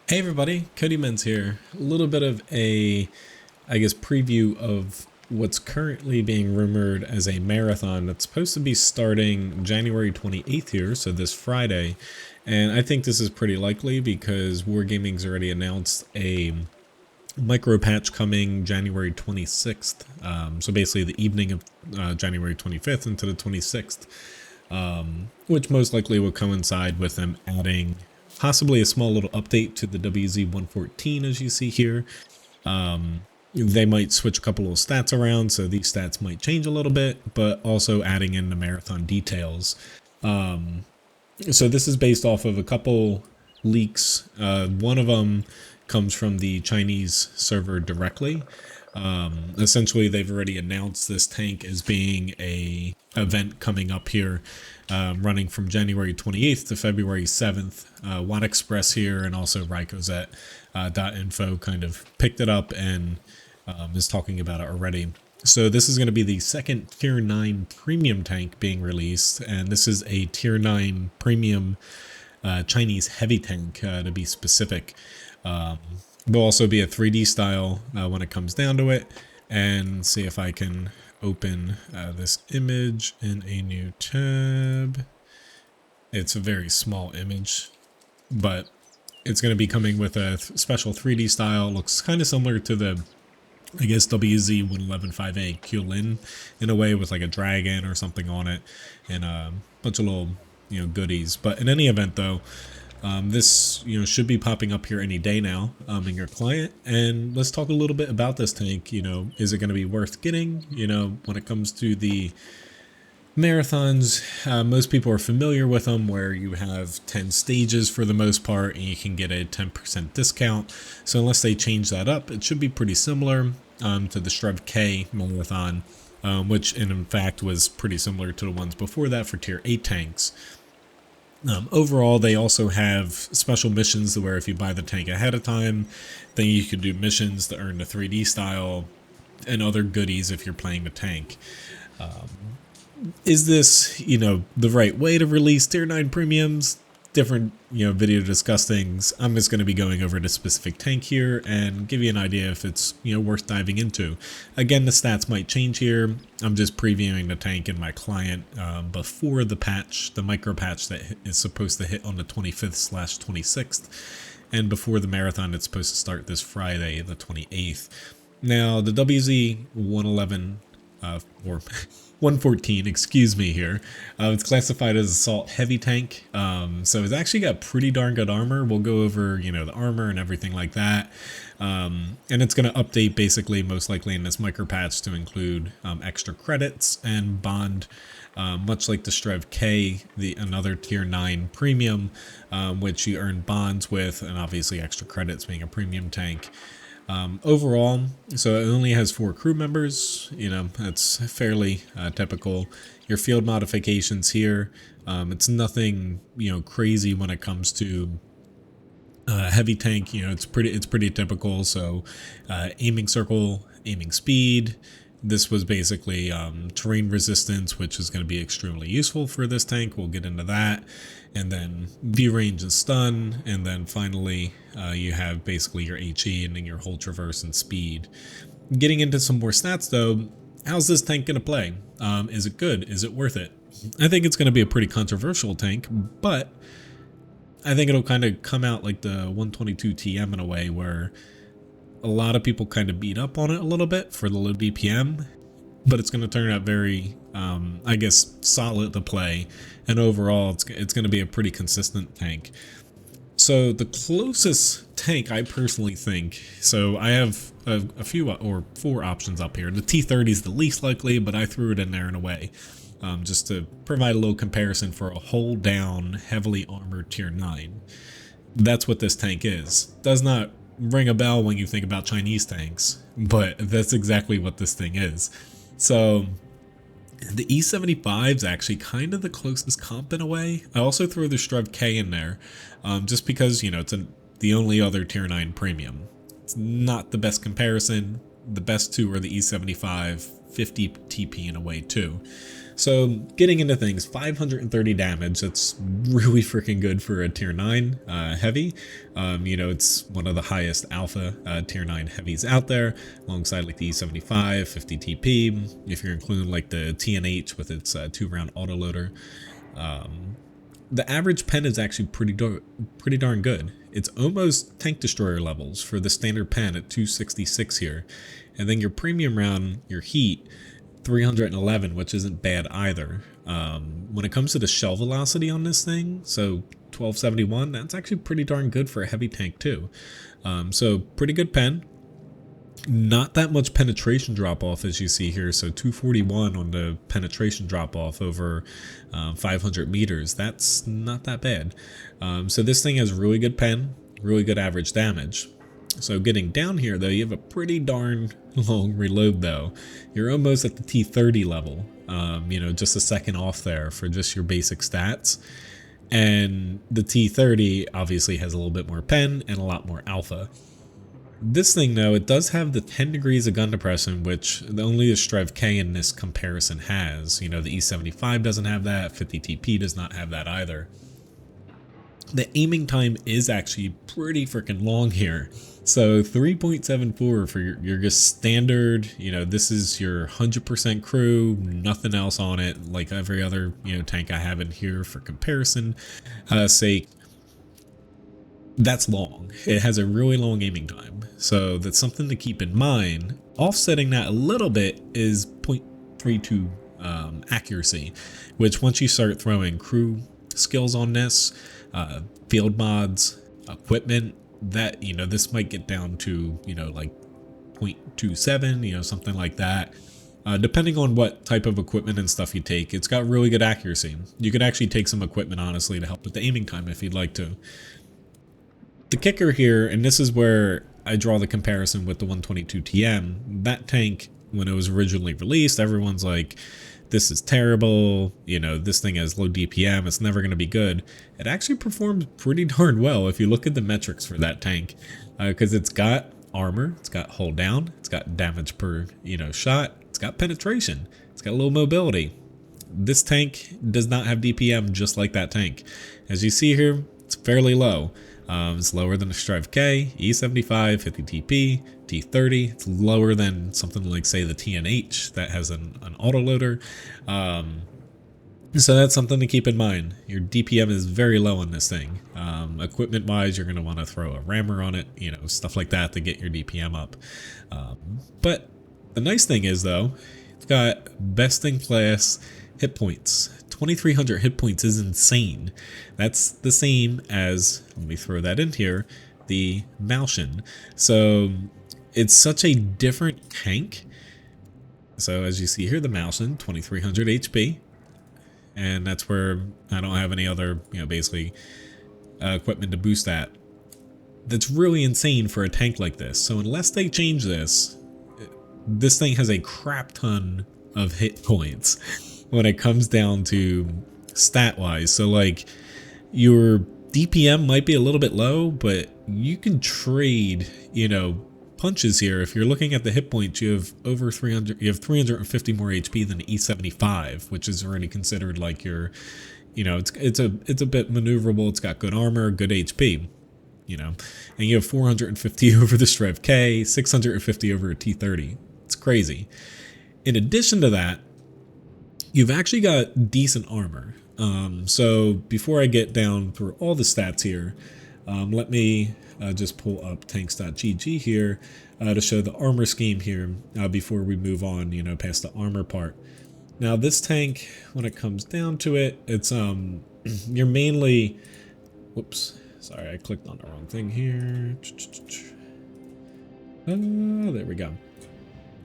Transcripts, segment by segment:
Hey everybody, Cody Menz here. A little bit of a, preview of what's currently being rumored as a marathon that's supposed to be starting January 28th here, so this Friday. And I think this is pretty likely because Wargaming's already announced a micro patch coming January 26th. So basically the evening of January 25th into the 26th, which most likely will coincide with them adding possibly a small little update to the WZ-114 as you see here. They might switch a couple of stats around, so these stats might change a little bit, but also adding in the marathon details. So this is based off of a couple leaks. One of them comes from the Chinese server directly. Essentially, they've already announced this tank as being a event coming up here, running from January 28th to February 7th. Watt Express here and also Rykozet.info kind of picked it up and is talking about it already. So this is going to be the second Tier 9 premium tank being released, and this is a Tier 9 premium Chinese heavy tank, to be specific. Will also be a 3D style when it comes down to it. And see if I can open this image in a new tab. It's a very small image, but it's going to be coming with a special 3D style. Looks kind of similar to the, I guess, WZ-115A Kulin in a way, with like a dragon or something on it and a bunch of little, goodies. But in any event, though, this should be popping up here any day now in your client. And let's talk a little bit about this tank. Is it going to be worth getting? When it comes to the marathons, most people are familiar with them, where you have 10 stages for the most part and you can get a 10% discount. So unless they change that up, it should be pretty similar to the Strv K marathon, which in fact was pretty similar to the ones before that for tier 8 tanks. Overall, they also have special missions where if you buy the tank ahead of time, then you can do missions to earn the 3D style and other goodies if you're playing the tank. Is this, the right way to release tier 9 premiums? Different, video to discuss things. I'm just going to be going over the specific tank here and give you an idea if it's, worth diving into. Again, the stats might change here. I'm just previewing the tank in my client before the patch, the micro patch that is supposed to hit on the 25th/26th, and before the marathon it's supposed to start this Friday, the 28th. Now, the WZ-111 or 114, excuse me here. It's classified as assault heavy tank. So it's actually got pretty darn good armor. We'll go over, the armor and everything like that. And it's going to update basically most likely in this micro patch to include extra credits and bond, much like the Strv K, another tier 9 premium, which you earn bonds with, and obviously extra credits being a premium tank. Overall, so it only has 4 crew members. That's fairly typical. Your field modifications here, it's nothing crazy when it comes to heavy tank. It's pretty typical. So aiming circle, aiming speed. This was basically terrain resistance, which is going to be extremely useful for this tank. We'll get into that. And then view range and stun. And then finally, you have basically your HE and then your whole traverse and speed. Getting into some more stats though, how's this tank going to play? Is it good? Is it worth it? I think it's going to be a pretty controversial tank, but I think it'll kind of come out like the 122 TM in a way where a lot of people kind of beat up on it a little bit for the low BPM, but it's going to turn out very, solid to play. And overall, it's going to be a pretty consistent tank. So the closest tank I personally think, so I have a few or 4 options up here. The T30 is the least likely, but I threw it in there in a way, just to provide a little comparison for a hold down, heavily armored tier 9. That's what this tank is. Does not ring a bell when you think about Chinese tanks, but that's exactly what this thing is. So the E75 is actually kind of the closest comp in a way. I also throw the Strv K in there, just because, it's the only other tier 9 premium. It's not the best comparison, the best two are the E75, 50 TP in a way too. So getting into things, 530 damage, that's really freaking good for a tier 9 heavy. You know, it's one of the highest alpha tier 9 heavies out there, alongside like the E75, 50 TP, if you're including like the TNH with its 2-round autoloader. The average pen is actually pretty darn good. It's almost tank destroyer levels for the standard pen at 266 here. And then your premium round, your heat, 311, which isn't bad either. When it comes to the shell velocity on this thing, so 1271, that's actually pretty darn good for a heavy tank too. So pretty good pen. Not that much penetration drop off as you see here, so 241 on the penetration drop off over 500 meters. That's not that bad. So this thing has really good pen, really good average damage. So getting down here though, you have a pretty darn long reload though. You're almost at the T30 level, you know, just a second off there for just your basic stats. And the T30 obviously has a little bit more pen and a lot more alpha. This thing though, it does have the 10 degrees of gun depression, which only the Strv K in this comparison has. You know, the E75 doesn't have that, 50 TP does not have that either. The aiming time is actually pretty freaking long here. So 3.74 for your just standard, you know, this is your 100% crew, nothing else on it, like every other, you know, tank I have in here for comparison sake. That's long. It has a really long aiming time. So that's something to keep in mind. Offsetting that a little bit is 0.32 accuracy, which once you start throwing crew skills on this, field mods, equipment, that, you know, this might get down to, you know, like 0.27, you know, something like that. Depending on what type of equipment and stuff you take, it's got really good accuracy. You could actually take some equipment, honestly, to help with the aiming time if you'd like to. The kicker here, and this is where I draw the comparison with the 122 TM, that tank, when it was originally released, everyone's like, this is terrible, you know, this thing has low DPM, it's never going to be good. It actually performs pretty darn well if you look at the metrics for that tank, because it's got armor, it's got hull down, it's got damage per, you know, shot, it's got penetration, it's got low mobility. This tank does not have DPM just like that tank. As you see here, it's fairly low. It's lower than the Strv K, E75, 50 TP, T30. It's lower than something like, say, the TNH that has an autoloader. So that's something to keep in mind. Your DPM is very low on this thing. Equipment-wise, you're going to want to throw a rammer on it, you know, stuff like that to get your DPM up. But the nice thing is, though, it's got best-in-class hit points. 2,300 hit points is insane. That's the same as, let me throw that in here, the Malshin. So it's such a different tank. So as you see here, the Malshin, 2,300 HP. And that's where I don't have any other, you know, basically equipment to boost that. That's really insane for a tank like this. So unless they change this, this thing has a crap ton of hit points when it comes down to stat wise. So like your DPM might be a little bit low, but you can trade, you know, punches here. If you're looking at the hit points, you have over 300, you have 350 more HP than the E75, which is already considered like your, you know, it's a bit maneuverable. It's got good armor, good HP, you know, and you have 450 over the Strv K, 650 over a T30. It's crazy. In addition to that, you've actually got decent armor. So before I get down through all the stats here, let me just pull up tanks.gg here to show the armor scheme here before we move on, you know, past the armor part. Now this tank, when it comes down to it, it's you're mainly, whoops, sorry, I clicked on the wrong thing here. There we go.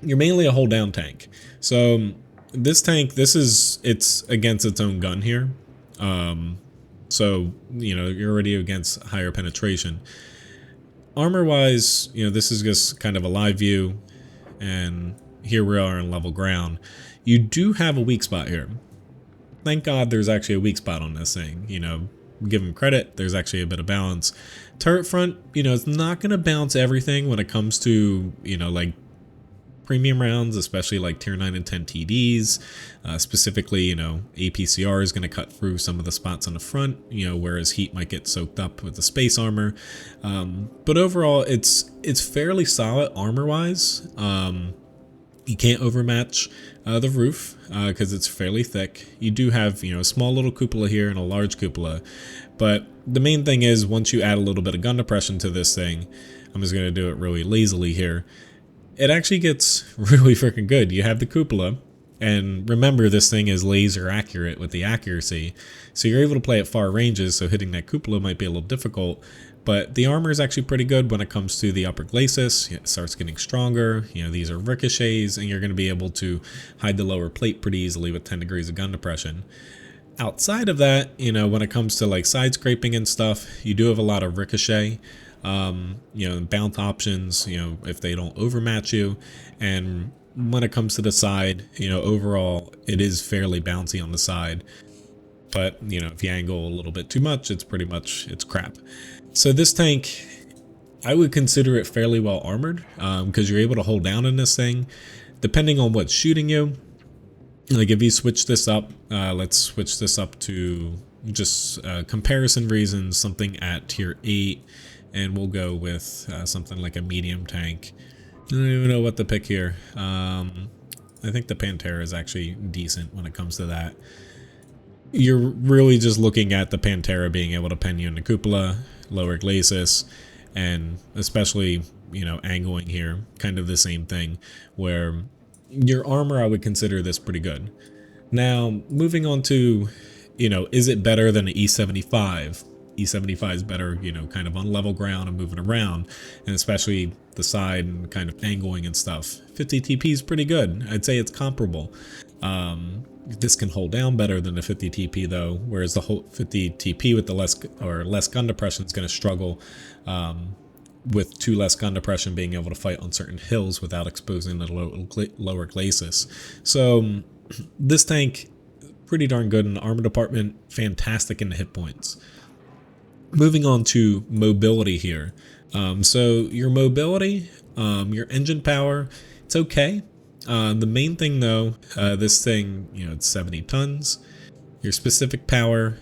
You're mainly a hold down tank. So this tank, it's against its own gun here. So, you know, you're already against higher penetration. Armor wise, you know, this is just kind of a live view, and here we are on level ground. You do have a weak spot here. Thank God there's actually a weak spot on this thing. You know, give them credit, there's actually a bit of balance. Turret front, you know, it's not going to bounce everything when it comes to, you know, like premium rounds, especially like tier 9 and 10 TDs. Specifically, you know, APCR is going to cut through some of the spots on the front, you know, whereas heat might get soaked up with the space armor. But overall, it's fairly solid armor-wise. You can't overmatch the roof because it's fairly thick. You do have, you know, a small little cupola here and a large cupola. But the main thing is, once you add a little bit of gun depression to this thing, I'm just going to do it really lazily here, it actually gets really freaking good. You have the cupola, and remember, this thing is laser accurate with the accuracy, so you're able to play at far ranges, so hitting that cupola might be a little difficult. But the armor is actually pretty good when it comes to the upper glacis. It starts getting stronger. You know, these are ricochets, and you're going to be able to hide the lower plate pretty easily with 10 degrees of gun depression. Outside of that, you know, when it comes to like side scraping and stuff, you do have a lot of ricochet. You know, bounce options, you know, if they don't overmatch you. And when it comes to the side, you know, overall, it is fairly bouncy on the side. But, you know, if you angle a little bit too much, it's pretty much, it's crap. So this tank, I would consider it fairly well armored because you're able to hold down in this thing. Depending on what's shooting you, like if you switch this up, let's switch this up to just comparison reasons, something at tier 8. And we'll go with something like a medium tank. I don't even know what to pick here. I think the Pantera is actually decent when it comes to that. You're really just looking at the Pantera being able to pen you in the cupola, lower glacis, and especially, you know, angling here, kind of the same thing, where your armor, I would consider this pretty good. Now, moving on to, you know, is it better than an E75? E75 is better, you know, kind of on level ground and moving around, and especially the side and kind of angling and stuff. 50 TP is pretty good. I'd say it's comparable. This can hold down better than the 50 TP though, whereas the whole 50 TP with the less gun depression is going to struggle with too less gun depression being able to fight on certain hills without exposing the lower glacis. So this tank, pretty darn good in the armor department, fantastic in the hit points. Moving on to mobility here. So your mobility, your engine power, it's okay. The main thing though, this thing, you know, it's 70 tons. Your specific power,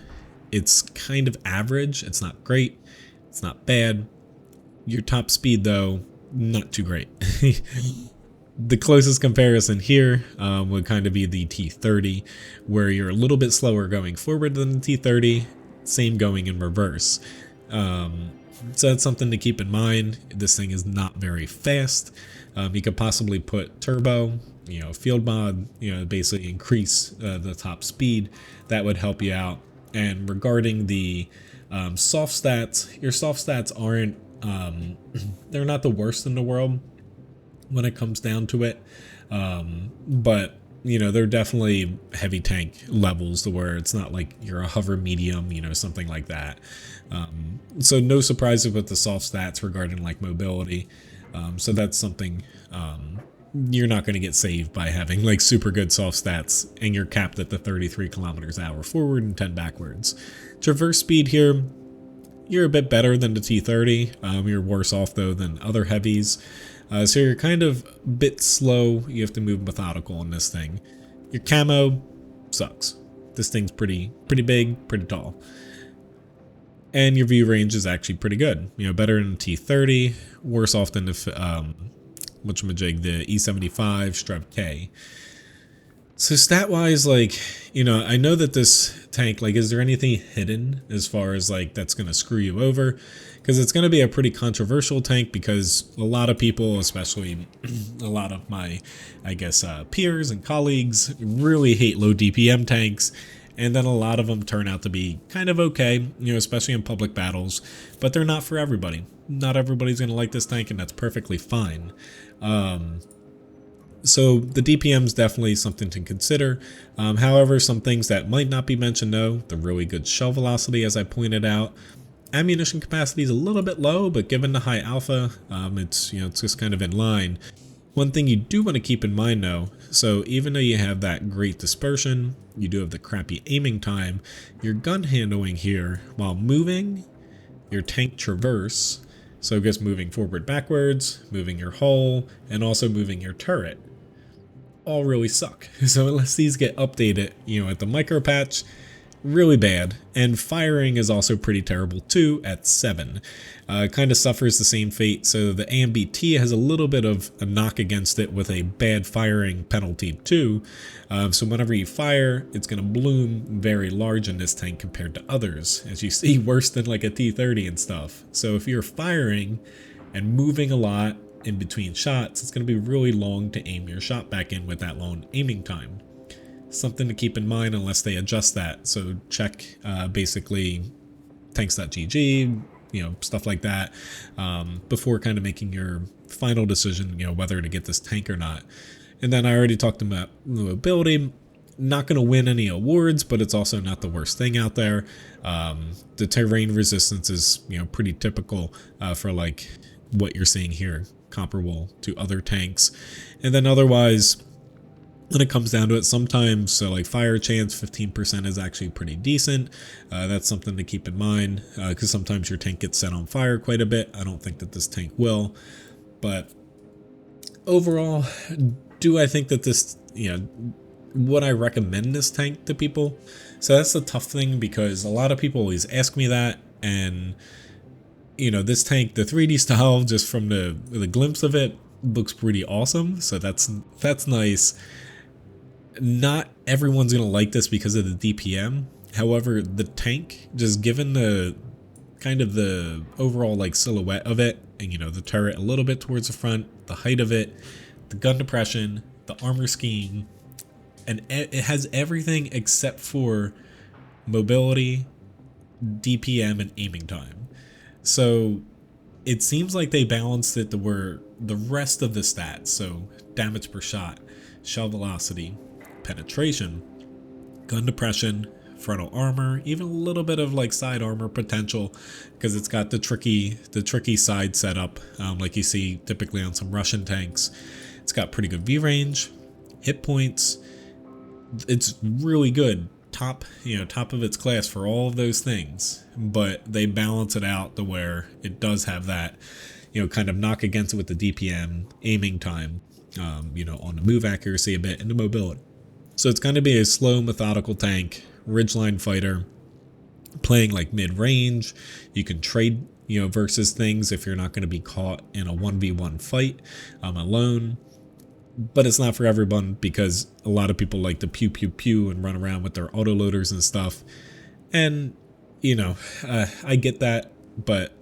it's kind of average. It's not great. It's not bad. Your top speed though, not too great. The closest comparison here would kind of be the T30, where you're a little bit slower going forward than the T30. Same going in reverse. So that's something to keep in mind. This thing is not very fast. You could possibly put turbo, you know, field mod, you know, basically increase the top speed. That would help you out. And regarding the soft stats, your soft stats aren't, they're not the worst in the world when it comes down to it. But you know, they're definitely heavy tank levels to where it's not like you're a hover medium, you know, something like that. So no surprises with the soft stats regarding like mobility. So that's something you're not going to get saved by having like super good soft stats and you're capped at the 33 kilometers an hour forward and 10 backwards. Traverse speed here, you're a bit better than the T30. You're worse off though than other heavies. So you're kind of a bit slow. You have to move methodical on this thing. Your camo sucks. This thing's pretty big, pretty tall. And your view range is actually pretty good. You know, better than the T30, worse off than the whatchamajig, the E75 Strv K. So stat-wise, like, you know, I know that this tank, like, is there anything hidden as far as, like, that's going to screw you over? Because it's going to be a pretty controversial tank because a lot of people, especially a lot of my, I guess, peers and colleagues really hate low DPM tanks. And then a lot of them turn out to be kind of okay, you know, especially in public battles. But they're not for everybody. Not everybody's going to like this tank, and that's perfectly fine. So the DPM is definitely something to consider. However, some things that might not be mentioned though, the really good shell velocity, as I pointed out. Ammunition capacity is a little bit low, but given the high alpha, it's, you know, it's just kind of in line. One thing you do want to keep in mind though, so even though you have that great dispersion, you do have the crappy aiming time, your gun handling here while moving, your tank traverse, So I guess moving forward, backwards, moving your hull, and also moving your turret all really suck. So unless these get updated, at the micro patch, really bad. And firing is also pretty terrible too at 7. It kind of suffers the same fate. So the AMBT has a little bit of a knock against it with a bad firing penalty too. So whenever you fire, it's going to bloom very large in this tank compared to others, as you see, worse than like a T30 and stuff. So if you're firing and moving a lot in between shots, it's going to be really long to aim your shot back in with that long aiming time. Something to keep in mind unless they adjust that. So check basically tanks.gg, stuff like that, before kind of making your final decision, whether to get this tank or not. And then I already talked about mobility. Not going to win any awards, but it's also not the worst thing out there. The terrain resistance is, pretty typical for like what you're seeing here, comparable to other tanks. And then otherwise, when it comes down to it, sometimes, so like fire chance, 15% is actually pretty decent. That's something to keep in mind, because sometimes your tank gets set on fire quite a bit. I don't think that this tank will, but overall, do I think that this, would I recommend this tank to people? So that's the tough thing, because a lot of people always ask me that, and this tank, the 3D style, just from the glimpse of it, looks pretty awesome. So that's nice. Not everyone's gonna like this because of the DPM. However, the tank, just given the kind of the overall like silhouette of it, and the turret a little bit towards the front, the height of it, the gun depression, the armor scheme, and it has everything except for mobility, DPM, and aiming time. So it seems like they balanced it to where the rest of the stats, so damage per shot, shell velocity, penetration, gun depression, frontal armor, even a little bit of like side armor potential, because it's got the tricky side setup, like you see typically on some Russian tanks. It's got pretty good V range, hit points. It's really good, top of its class for all of those things, but they balance it out to where it does have that, kind of knock against it with the DPM, aiming time, on the move accuracy a bit, and the mobility. So it's going to be a slow, methodical tank, ridgeline fighter, playing like mid-range. You can trade, versus things if you're not going to be caught in a 1v1 fight alone. But it's not for everyone, because a lot of people like to pew pew pew and run around with their autoloaders and stuff. And, I get that, but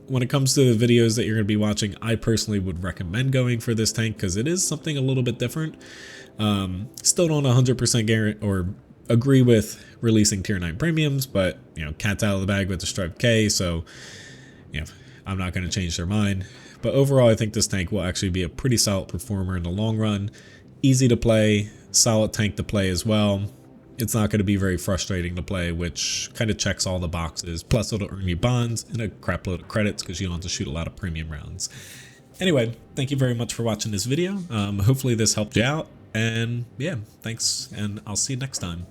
when it comes to the videos that you're going to be watching, I personally would recommend going for this tank, because it is something a little bit different. Still don't 100% guarantee or agree with releasing tier 9 premiums, but cat's out of the bag with the Strv K, so I'm not going to change their mind. But overall, I think this tank will actually be a pretty solid performer in the long run. Easy to play, solid tank to play as well. It's not going to be very frustrating to play, which kind of checks all the boxes. Plus, it'll earn you bonds and a crap load of credits, because you don't have to shoot a lot of premium rounds. Anyway, thank you very much for watching this video. Hopefully this helped you out. And yeah, thanks, and I'll see you next time.